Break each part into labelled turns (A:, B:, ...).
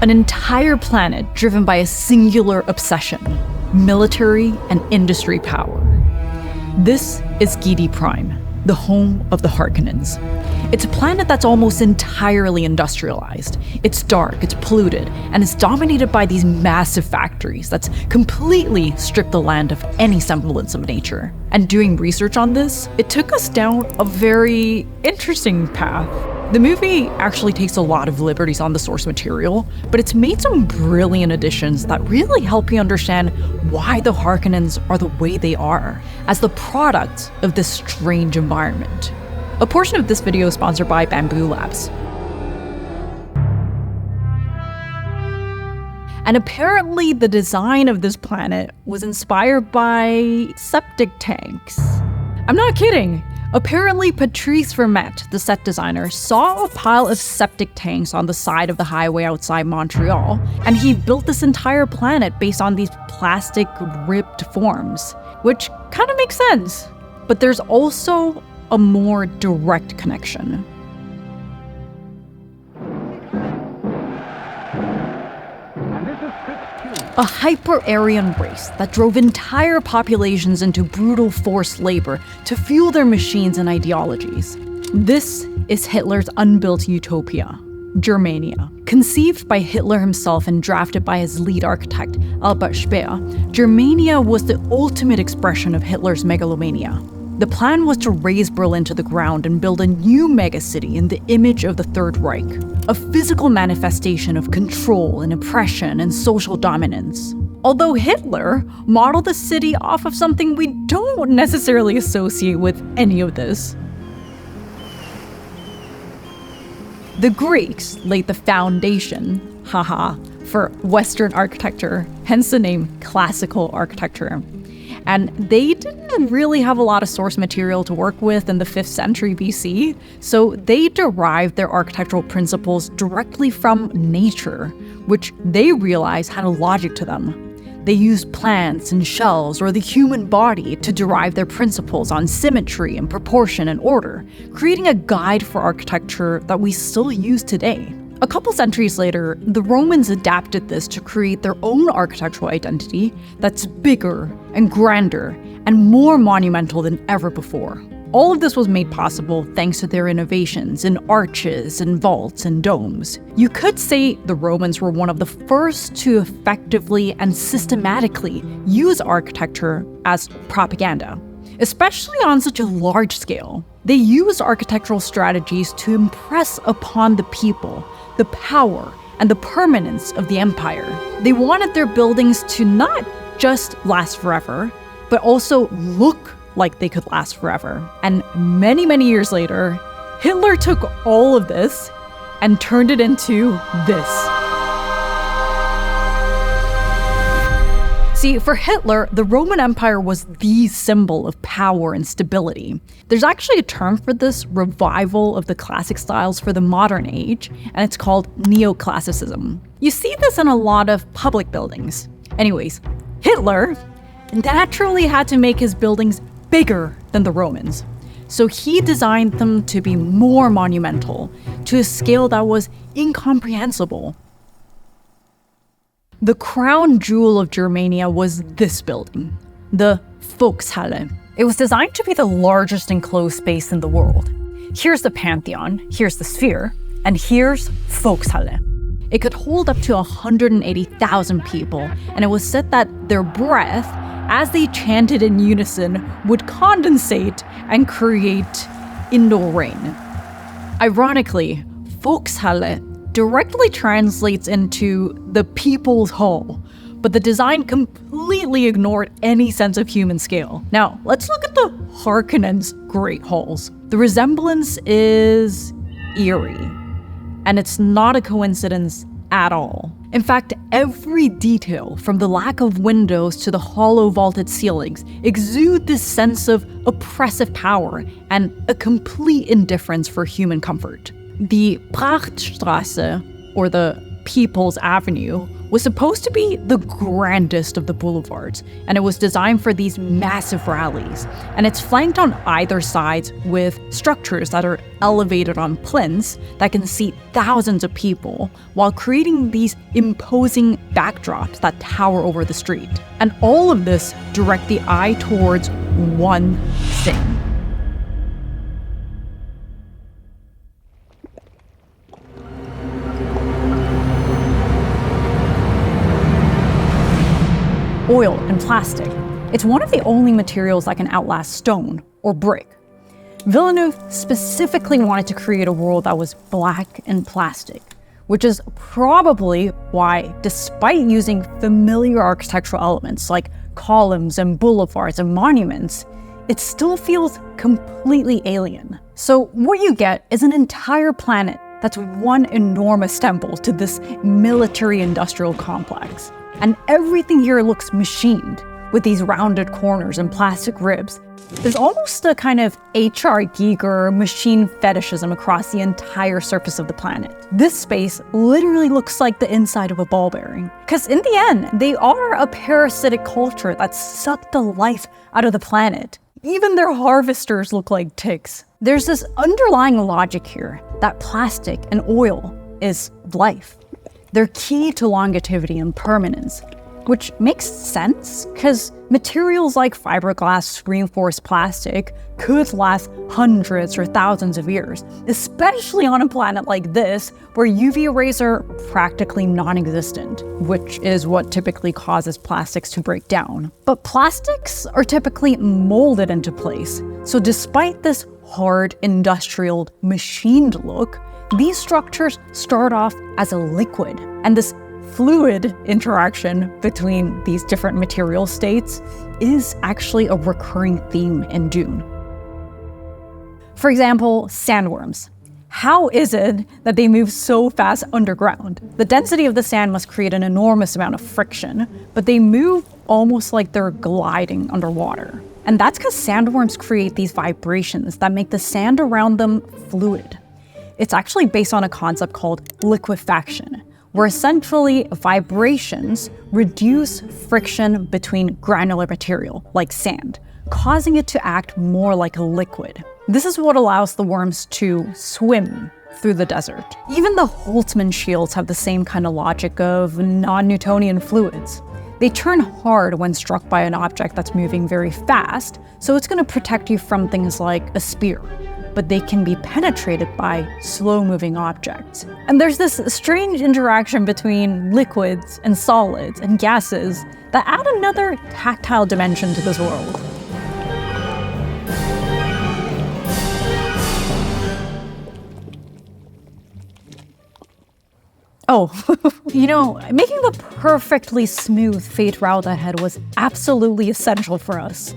A: An entire planet driven by a singular obsession: military and industry power. This is Giedi Prime, the home of the Harkonnens. It's a planet that's almost entirely industrialized. It's dark, it's polluted, and it's dominated by these massive factories that's completely stripped the land of any semblance of nature. And doing research on this, it took us down a very interesting path. The movie actually takes a lot of liberties on the source material, but it's made some brilliant additions that really help you understand why the Harkonnens are the way they are, as the product of this strange environment. A portion of this video is sponsored by Bambu Labs. And apparently the design of this planet was inspired by septic tanks. I'm not kidding. Apparently Patrice Vermette, the set designer, saw a pile of septic tanks on the side of the highway outside Montreal, and he built this entire planet based on these plastic ribbed forms, which kind of makes sense. But there's also a more direct connection. A hyper-Aryan race that drove entire populations into brutal forced labor to fuel their machines and ideologies. This is Hitler's unbuilt utopia, Germania. Conceived by Hitler himself and drafted by his lead architect, Albert Speer, Germania was the ultimate expression of Hitler's megalomania. The plan was to raze Berlin to the ground and build a new megacity in the image of the Third Reich, a physical manifestation of control and oppression and social dominance. Although Hitler modeled the city off of something we don't necessarily associate with any of this. The Greeks laid the foundation, for Western architecture, hence the name classical architecture. And they didn't really have a lot of source material to work with in the 5th century BC, so they derived their architectural principles directly from nature, which they realized had a logic to them. They used plants and shells or the human body to derive their principles on symmetry and proportion and order, creating a guide for architecture that we still use today. A couple centuries later, the Romans adapted this to create their own architectural identity that's bigger and grander and more monumental than ever before. All of this was made possible thanks to their innovations in arches and vaults and domes. You could say the Romans were one of the first to effectively and systematically use architecture as propaganda, especially on such a large scale. They used architectural strategies to impress upon the people the power and the permanence of the empire. They wanted their buildings to not just last forever, but also look like they could last forever. And many, many years later, Hitler took all of this and turned it into this. See, for Hitler, the Roman Empire was the symbol of power and stability. There's actually a term for this revival of the classic styles for the modern age, and it's called neoclassicism. You see this in a lot of public buildings. Anyways, Hitler naturally had to make his buildings bigger than the Romans. So he designed them to be more monumental, to a scale that was incomprehensible. The crown jewel of Germania was this building, the Volkshalle. It was designed to be the largest enclosed space in the world. Here's the Pantheon, here's the Sphere, and here's Volkshalle. It could hold up to 180,000 people, and it was said that their breath, as they chanted in unison, would condensate and create indoor rain. Ironically, Volkshalle directly translates into the People's Hall, but the design completely ignored any sense of human scale. Now, let's look at the Harkonnens' Great Halls. The resemblance is eerie, and it's not a coincidence at all. In fact, every detail, from the lack of windows to the hollow vaulted ceilings, exude this sense of oppressive power and a complete indifference for human comfort. The Prachtstraße, or the People's Avenue was supposed to be the grandest of the boulevards, and it was designed for these massive rallies. And it's flanked on either sides with structures that are elevated on plinths that can seat thousands of people, while creating these imposing backdrops that tower over the street. And all of this direct the eye towards one thing. Oil and plastic. It's one of the only materials that can outlast stone or brick. Villeneuve specifically wanted to create a world that was black and plastic, which is probably why, despite using familiar architectural elements like columns and boulevards and monuments, it still feels completely alien. So what you get is an entire planet that's one enormous temple to this military-industrial complex. And everything here looks machined, with these rounded corners and plastic ribs. There's almost a kind of H.R. Giger machine fetishism across the entire surface of the planet. This space literally looks like the inside of a ball bearing. Because in the end, they are a parasitic culture that sucked the life out of the planet. Even their harvesters look like ticks. There's this underlying logic here that plastic and oil is life. They're key to longevity and permanence, which makes sense because materials like fiberglass reinforced plastic could last hundreds or thousands of years, especially on a planet like this where UV rays are practically non-existent, which is what typically causes plastics to break down. But plastics are typically molded into place, so despite this hard industrial machined look, these structures start off as a liquid, and this fluid interaction between these different material states is actually a recurring theme in Dune. For example, sandworms. How is it that they move so fast underground? The density of the sand must create an enormous amount of friction, but they move almost like they're gliding underwater. And that's because sandworms create these vibrations that make the sand around them fluid. It's actually based on a concept called liquefaction, where essentially vibrations reduce friction between granular material, like sand, causing it to act more like a liquid. This is what allows the worms to swim through the desert. Even the Holtzman shields have the same kind of logic of non-Newtonian fluids. They turn hard when struck by an object that's moving very fast, so it's going to protect you from things like a spear. But they can be penetrated by slow-moving objects. And there's this strange interaction between liquids and solids and gases that add another tactile dimension to this world. Oh, making the perfectly smooth Feyd-Rautha head was absolutely essential for us.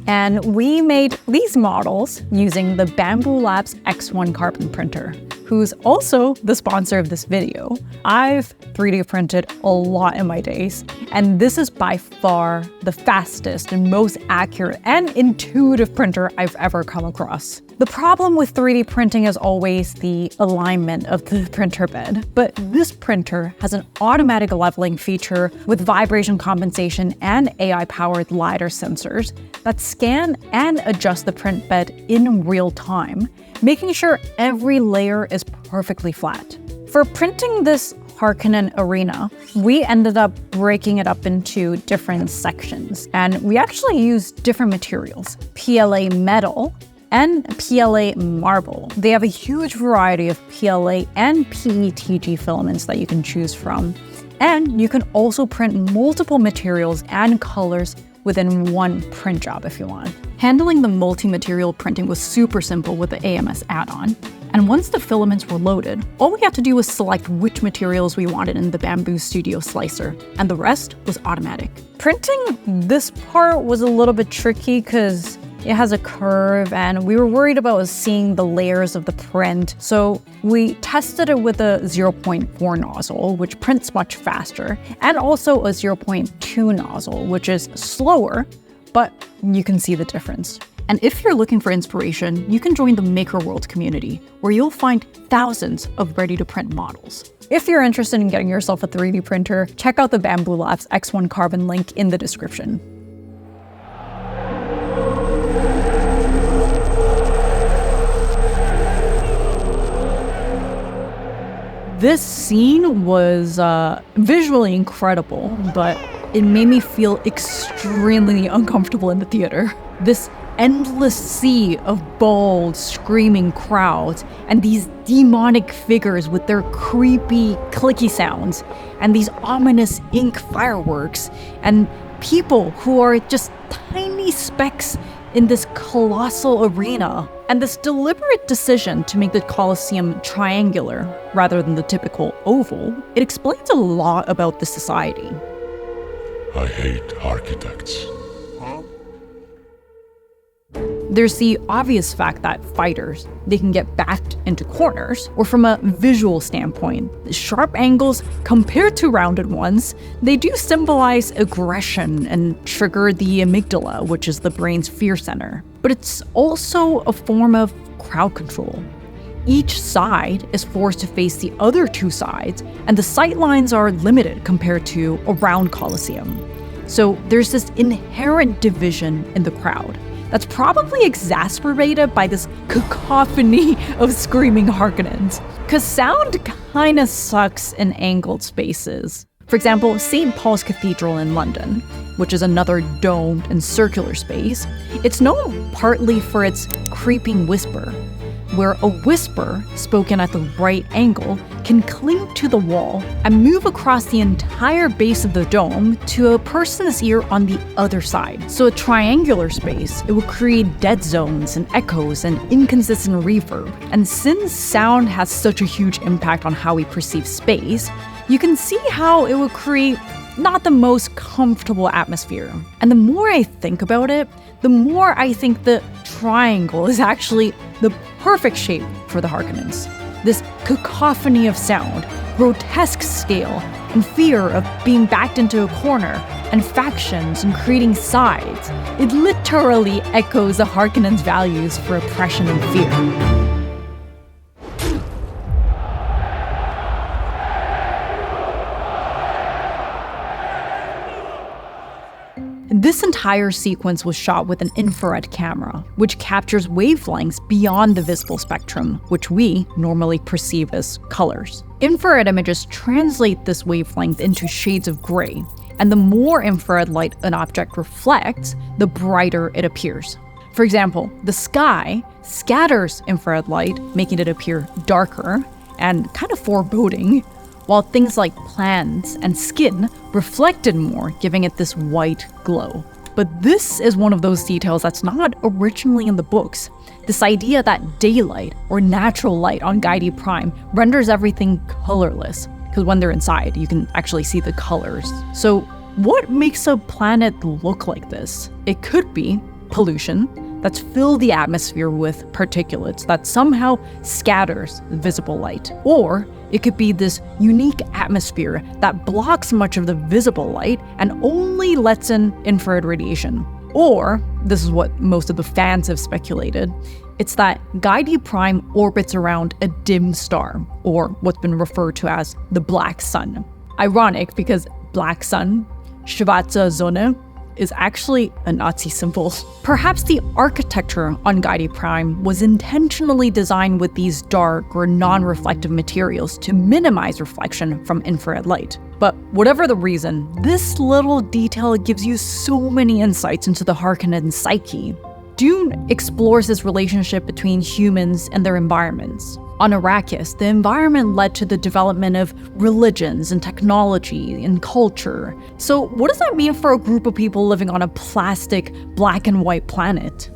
A: And we made these models using the Bambu Labs X1 carbon printer, who's also the sponsor of this video. I've 3D printed a lot in my days, and this is by far the fastest and most accurate and intuitive printer I've ever come across. The problem with 3D printing is always the alignment of the printer bed, but this printer has an automatic leveling feature with vibration compensation and AI-powered LiDAR sensors that scan and adjust the print bed in real time, making sure every layer is perfectly flat. For printing this Harkonnen arena, we ended up breaking it up into different sections, and we actually used different materials: PLA metal and PLA marble. They have a huge variety of PLA and PETG filaments that you can choose from, and you can also print multiple materials and colors within one print job if you want. Handling the multi-material printing was super simple with the AMS add-on. And once the filaments were loaded, all we had to do was select which materials we wanted in the Bambu Studio slicer, and the rest was automatic. Printing this part was a little bit tricky because it has a curve and we were worried about seeing the layers of the print. So we tested it with a 0.4 nozzle, which prints much faster, and also a 0.2 nozzle, which is slower, but you can see the difference. And if you're looking for inspiration, you can join the Maker World community, where you'll find thousands of ready-to-print models. If you're interested in getting yourself a 3D printer, check out the Bambu Labs X1 Carbon link in the description. This scene was visually incredible, but it made me feel extremely uncomfortable in the theater. This endless sea of bold, screaming crowds, and these demonic figures with their creepy, clicky sounds, and these ominous ink fireworks, and people who are just tiny specks in this colossal arena, and this deliberate decision to make the Coliseum triangular rather than the typical oval, it explains a lot about the society.
B: I hate architects.
A: There's the obvious fact that fighters, they can get backed into corners, or from a visual standpoint, sharp angles compared to rounded ones, they do symbolize aggression and trigger the amygdala, which is the brain's fear center. But it's also a form of crowd control. Each side is forced to face the other two sides, and the sight lines are limited compared to a round Coliseum. So there's this inherent division in the crowd that's probably exacerbated by this cacophony of screaming Harkonnens. Because sound kinda sucks in angled spaces. For example, St. Paul's Cathedral in London, which is another domed and circular space, it's known partly for its creeping whisper, where a whisper spoken at the right angle can cling to the wall and move across the entire base of the dome to a person's ear on the other side. So a triangular space, it will create dead zones and echoes and inconsistent reverb. And since sound has such a huge impact on how we perceive space, you can see how it would create not the most comfortable atmosphere. And the more I think about it, the more I think the triangle is actually the perfect shape for the Harkonnens. This cacophony of sound, grotesque scale, and fear of being backed into a corner, and factions and creating sides, it literally echoes the Harkonnens' values for oppression and fear. This entire sequence was shot with an infrared camera, which captures wavelengths beyond the visible spectrum, which we normally perceive as colors. Infrared images translate this wavelength into shades of gray, and the more infrared light an object reflects, the brighter it appears. For example, the sky scatters infrared light, making it appear darker and kind of foreboding, while things like plants and skin reflected more, giving it this white glow. But this is one of those details that's not originally in the books. This idea that daylight or natural light on Giedi Prime renders everything colorless, because when they're inside, you can actually see the colors. So what makes a planet look like this? It could be pollution that's filled the atmosphere with particulates that somehow scatters visible light. Or it could be this unique atmosphere that blocks much of the visible light and only lets in infrared radiation. Or, this is what most of the fans have speculated, it's that Giedi Prime orbits around a dim star, or what's been referred to as the Black Sun. Ironic, because Black Sun, Schwarze Sonne, is actually a Nazi symbol. Perhaps the architecture on Giedi Prime was intentionally designed with these dark or non-reflective materials to minimize reflection from infrared light. But whatever the reason, this little detail gives you so many insights into the Harkonnen psyche. Dune explores this relationship between humans and their environments. On Arrakis, the environment led to the development of religions and technology and culture. So what does that mean for a group of people living on a plastic, black and white planet?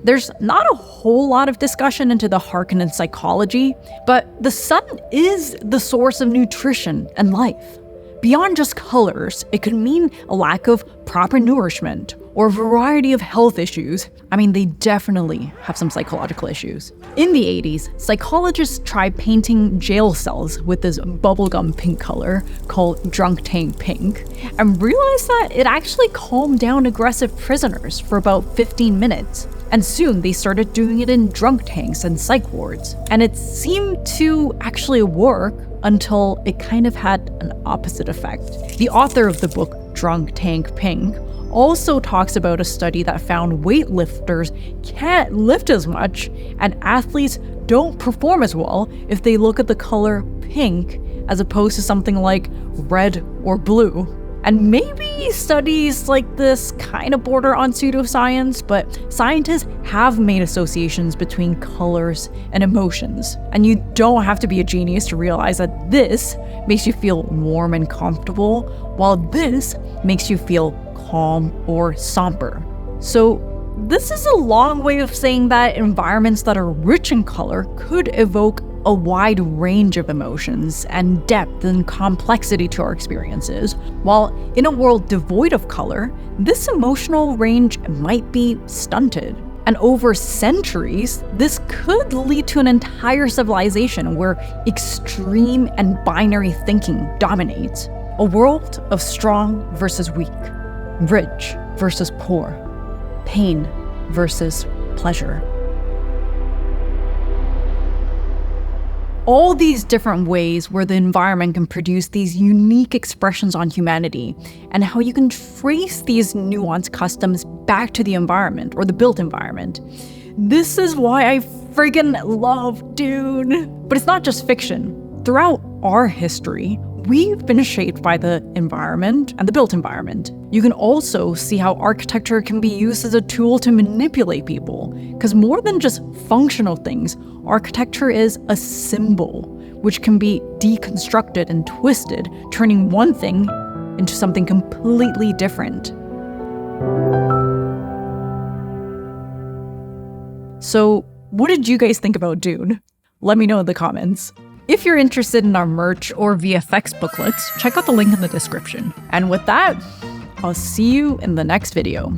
A: There's not a whole lot of discussion into the Harkonnen psychology, but the sun is the source of nutrition and life. Beyond just colors, it could mean a lack of proper nourishment, or a variety of health issues. I mean, they definitely have some psychological issues. In the 80s, psychologists tried painting jail cells with this bubblegum pink color called drunk tank pink, and realized that it actually calmed down aggressive prisoners for about 15 minutes. And soon they started doing it in drunk tanks and psych wards. And it seemed to actually work until it kind of had an opposite effect. The author of the book, Drunk Tank Pink, also talks about a study that found weightlifters can't lift as much and athletes don't perform as well if they look at the color pink as opposed to something like red or blue. And maybe studies like this kind of border on pseudoscience, but scientists have made associations between colors and emotions. And you don't have to be a genius to realize that this makes you feel warm and comfortable, while this makes you feel calm or somber. So this is a long way of saying that environments that are rich in color could evoke a wide range of emotions and depth and complexity to our experiences, while in a world devoid of color, this emotional range might be stunted. And over centuries, this could lead to an entire civilization where extreme and binary thinking dominates. A world of strong versus weak, rich versus poor, pain versus pleasure. All these different ways where the environment can produce these unique expressions on humanity, and how you can trace these nuanced customs back to the environment or the built environment. This is why I friggin' love Dune. But it's not just fiction. Throughout our history, we've been shaped by the environment and the built environment. You can also see how architecture can be used as a tool to manipulate people, because more than just functional things, architecture is a symbol, which can be deconstructed and twisted, turning one thing into something completely different. So, what did you guys think about Dune? Let me know in the comments. If you're interested in our merch or VFX booklets, check out the link in the description. And with that, I'll see you in the next video.